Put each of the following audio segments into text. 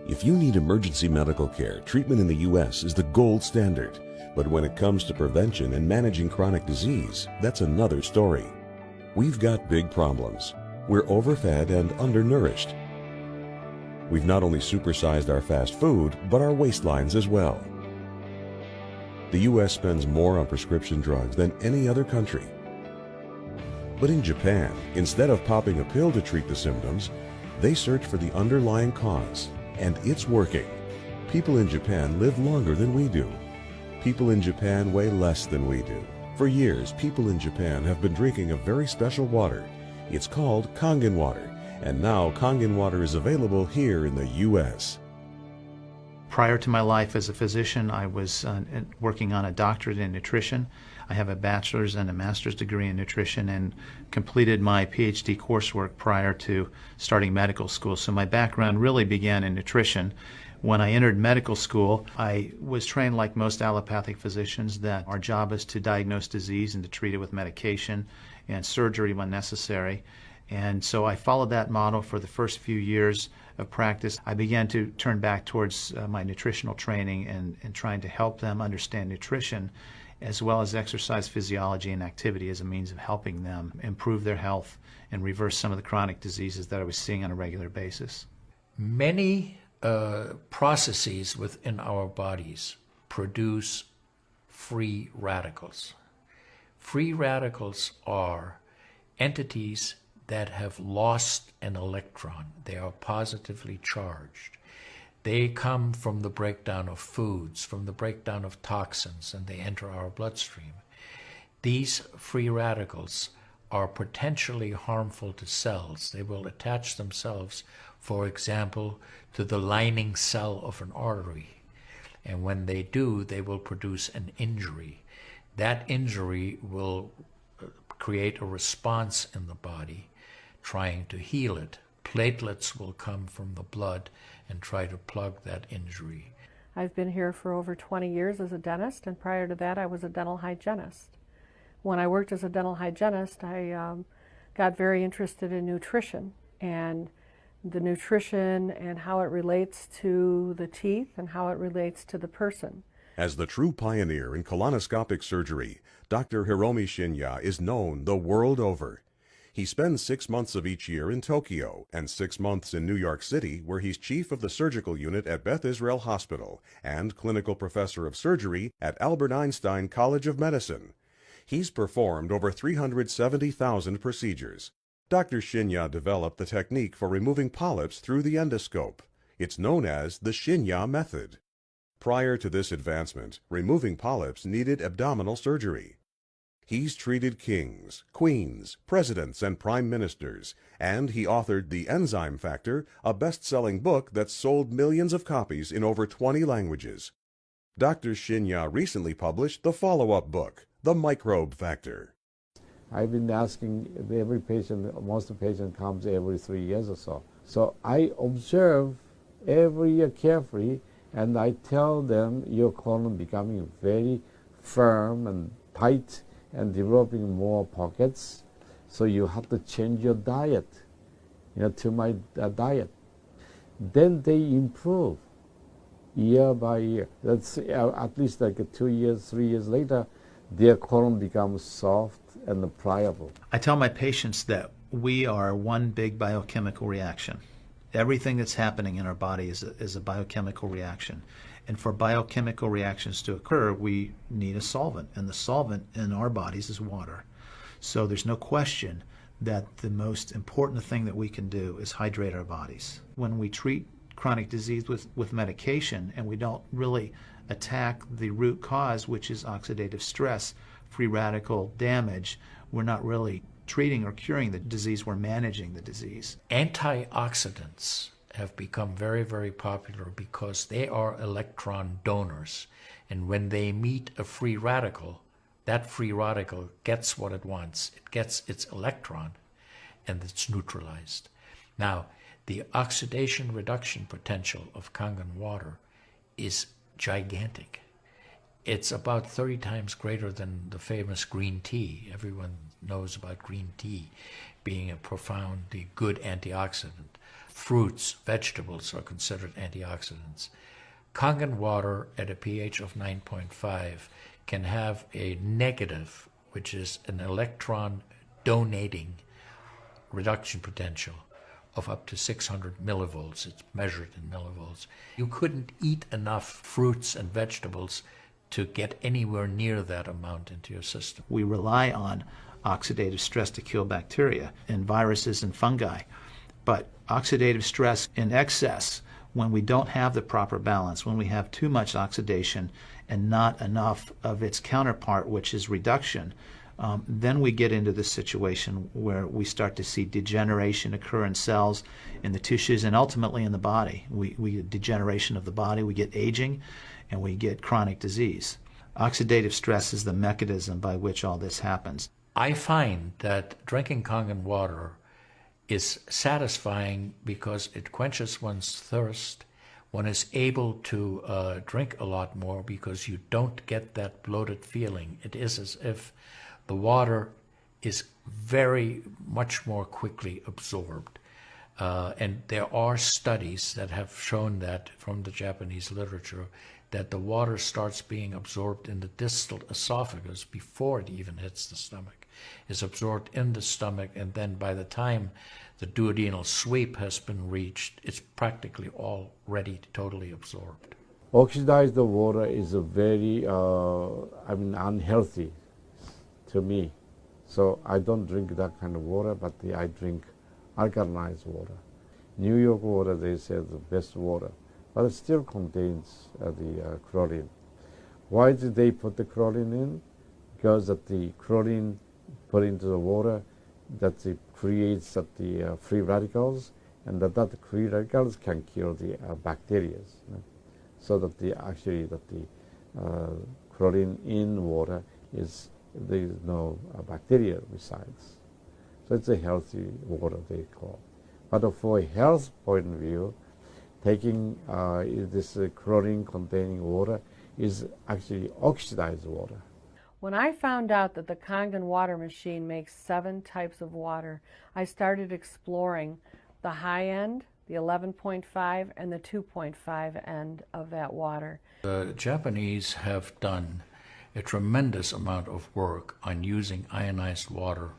If you need emergency medical care, treatment in the U.S. is the gold standard. But when it comes to prevention and managing chronic disease, that's another story. We've got big problems. We're overfed and undernourished. We've not only supersized our fast food, but our waistlines as well. The U.S. spends more on prescription drugs than any other country. But in Japan, instead of popping a pill to treat the symptoms, they search for the underlying cause, and it's working. People in Japan live longer than we do. People in Japan weigh less than we do. For years, people in Japan have been drinking a very special water. It's called Kangen water, and now Kangen water is available here in the U.S. Prior to my life as a physician, I was working on a doctorate in nutrition. I have a bachelor's and a master's degree in nutrition and completed my PhD coursework prior to starting medical school. So my background really began in nutrition. When I entered medical school, I was trained like most allopathic physicians that our job is to diagnose disease and to treat it with medication and surgery when necessary. And so I followed that model for the first few years of practice. I began to turn back towards my nutritional training and trying to help them understand nutrition as well as exercise physiology and activity as a means of helping them improve their health and reverse some of the chronic diseases that I was seeing on a regular basis. Many processes within our bodies produce free radicals. Free radicals are entities that have lost an electron. They are positively charged. They come from the breakdown of foods, from the breakdown of toxins, and they enter our bloodstream. These free radicals are potentially harmful to cells. They will attach themselves, for example, to the lining cell of an artery. And when they do, they will produce an injury. That injury will create a response in the body trying to heal it. Platelets will come from the blood and try to plug that injury. I've been here for over 20 years as a dentist, and prior to that I was a dental hygienist. When I worked as a dental hygienist, I got very interested in nutrition and the nutrition and how it relates to the teeth and how it relates to the person. As the true pioneer in colonoscopic surgery, Dr. Hiromi Shinya is known the world over. He spends 6 months of each year in Tokyo and 6 months in New York City, where he's chief of the surgical unit at Beth Israel Hospital and clinical professor of surgery at Albert Einstein College of Medicine. He's performed over 370,000 procedures. Dr. Shinya developed the technique for removing polyps through the endoscope. It's known as the Shinya method. Prior to this advancement, removing polyps needed abdominal surgery. He's treated kings, queens, presidents, and prime ministers, and he authored The Enzyme Factor, a best-selling book that's sold millions of copies in over 20 languages. Dr. Shinya recently published the follow-up book, The Microbe Factor. I've been asking every patient, most of the patient comes every 3 years or so. So I observe every year carefully, and I tell them your colon becoming very firm and tight and developing more pockets, so you have to change your diet, to my diet. Then they improve year by year. That's at least like 2 years, 3 years later, their colon becomes soft and pliable. I tell my patients that we are one big biochemical reaction. Everything that's happening in our body is a biochemical reaction. And for biochemical reactions to occur, we need a solvent. And the solvent in our bodies is water. So there's no question that the most important thing that we can do is hydrate our bodies. When we treat chronic disease with medication and we don't really attack the root cause, which is oxidative stress, free radical damage, we're not really treating or curing the disease, we're managing the disease. Antioxidants have become very, very popular because they are electron donors. And when they meet a free radical, that free radical gets what it wants. It gets its electron and it's neutralized. Now, the oxidation reduction potential of Kangen water is gigantic. It's about 30 times greater than the famous green tea. Everyone knows about green tea being a profoundly good antioxidant. fruits, vegetables are considered antioxidants. Kangen water at a pH of 9.5 can have a negative, which is an electron donating reduction potential of up to 600 millivolts. It's measured in millivolts. You couldn't eat enough fruits and vegetables to get anywhere near that amount into your system. We rely on oxidative stress to kill bacteria and viruses and fungi. But oxidative stress in excess, when we don't have the proper balance, when we have too much oxidation and not enough of its counterpart, which is reduction, then we get into this situation where we start to see degeneration occur in cells, in the tissues, and ultimately in the body. We get degeneration of the body, we get aging, and we get chronic disease. Oxidative stress is the mechanism by which all this happens. I find that drinking Kangen water is satisfying because it quenches one's thirst. One is able to drink a lot more because you don't get that bloated feeling. It is as if the water is very much more quickly absorbed. And there are studies that have shown that from the Japanese literature, that the water starts being absorbed in the distal esophagus before it even hits the stomach. It's absorbed in the stomach, and then by the time the duodenal sweep has been reached, it's practically already totally absorbed. Oxidized water is a very, unhealthy to me. So I don't drink that kind of water, but I drink alkalinized water. New York water, they say, the best water, but it still contains the chlorine. Why did they put the chlorine in? Because that the chlorine put into the water, that it creates the free radicals, and that free radicals can kill the bacteria. So that the chlorine in water is, there is no bacteria resides. So it's a healthy water, they call. But for a health point of view, taking this chlorine containing water is actually oxidized water. When I found out that the Kangen water machine makes 7 types of water, I started exploring the high end, the 11.5, and the 2.5 end of that water. The Japanese have done a tremendous amount of work on using ionized water.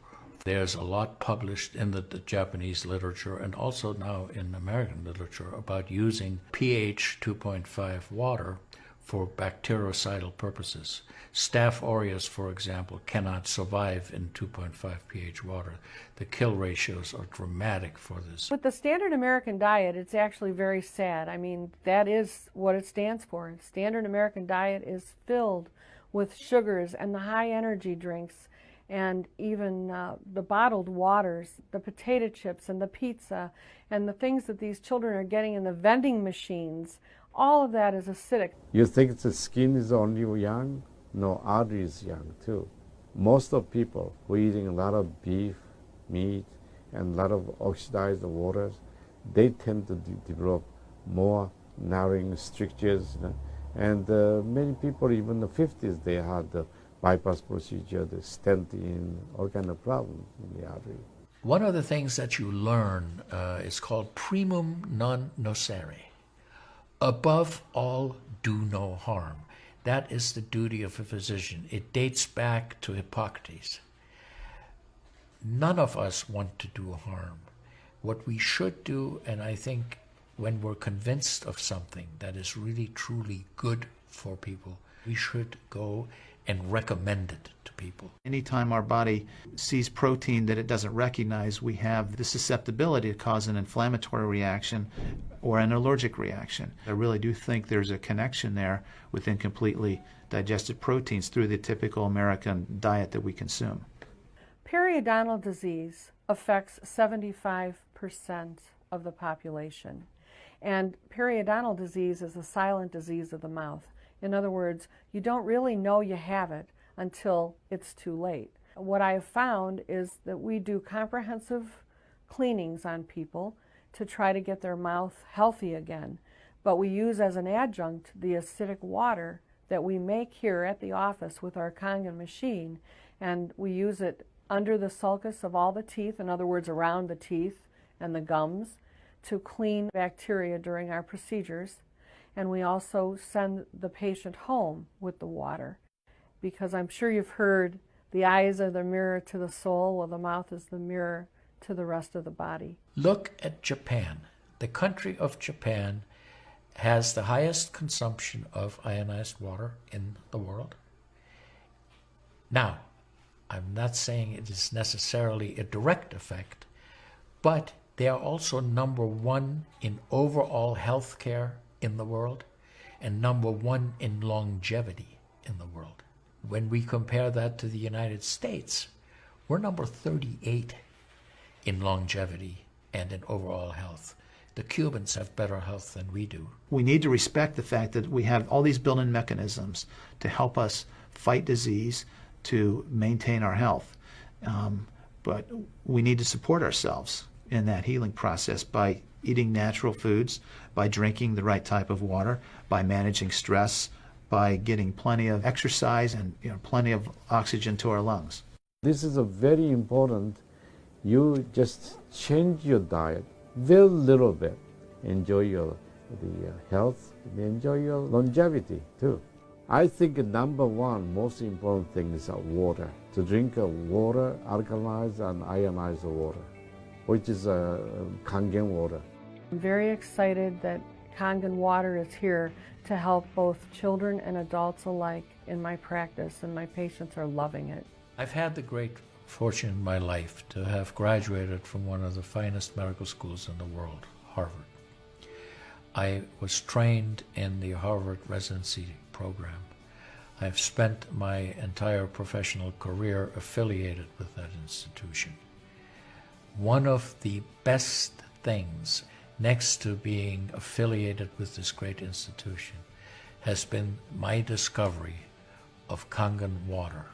There's a lot published in the Japanese literature and also now in American literature about using pH 2.5 water for bactericidal purposes. Staph aureus, for example, cannot survive in 2.5 pH water. The kill ratios are dramatic for this. With the standard American diet, it's actually very sad. I mean, that is what it stands for. Standard American diet is filled with sugars and the high energy drinks and even the bottled waters, the potato chips and the pizza and the things that these children are getting in the vending machines. All of that is acidic. You think the skin is only young? No, artery is young too. Most of people who are eating a lot of beef, meat, and a lot of oxidized waters, they tend to develop more narrowing strictures. And many people, even in the 50s, they had the bypass procedure, the stent in, all kind of problems in the artery. One of the things that you learn is called primum non nocere. Above all, do no harm. That is the duty of a physician. It dates back to Hippocrates. None of us want to do harm. What we should do, and I think when we're convinced of something that is really truly good for people, we should go and recommend it to people. Anytime our body sees protein that it doesn't recognize, we have the susceptibility to cause an inflammatory reaction or an allergic reaction. I really do think there's a connection there with incompletely digested proteins through the typical American diet that we consume. Periodontal disease affects 75% of the population. And periodontal disease is a silent disease of the mouth. In other words, you don't really know you have it until it's too late. What I have found is that we do comprehensive cleanings on people to try to get their mouth healthy again. But we use as an adjunct the acidic water that we make here at the office with our Kangen machine, and we use it under the sulcus of all the teeth, in other words, around the teeth and the gums, to clean bacteria during our procedures, and we also send the patient home with the water, because I'm sure you've heard the eyes are the mirror to the soul, while the mouth is the mirror to the rest of the body. Look at Japan. The country of Japan has the highest consumption of ionized water in the world. Now, I'm not saying it is necessarily a direct effect, but they are also number one in overall health care in the world and number one in longevity in the world. When we compare that to the United States, we're number 38 in longevity and in overall health. The Cubans have better health than we do. We need to respect the fact that we have all these built-in mechanisms to help us fight disease, to maintain our health. But we need to support ourselves in that healing process by eating natural foods, by drinking the right type of water, by managing stress, by getting plenty of exercise and plenty of oxygen to our lungs. This is a very important. You just change your diet very little bit. Enjoy the health, enjoy your longevity too. I think number one most important thing is water. To drink water, alkalized and ionized water, which is Kangen water. I'm very excited that Kangen water is here to help both children and adults alike in my practice, and my patients are loving it. I've had the great fortune in my life to have graduated from one of the finest medical schools in the world, Harvard. I was trained in the Harvard residency program. I've spent my entire professional career affiliated with that institution. One of the best things, next to being affiliated with this great institution, has been my discovery of Kangen water.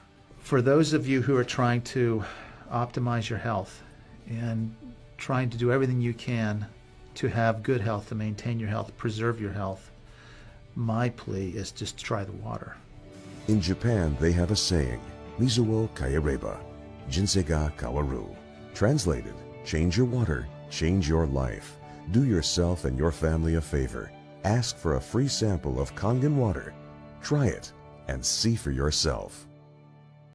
For those of you who are trying to optimize your health and trying to do everything you can to have good health, to maintain your health, preserve your health, my plea is just try the water. In Japan, they have a saying, Mizu wo kaereba, jinsei ga kawaru. Translated, change your water, change your life. Do yourself and your family a favor. Ask for a free sample of Kangen water. Try it and see for yourself.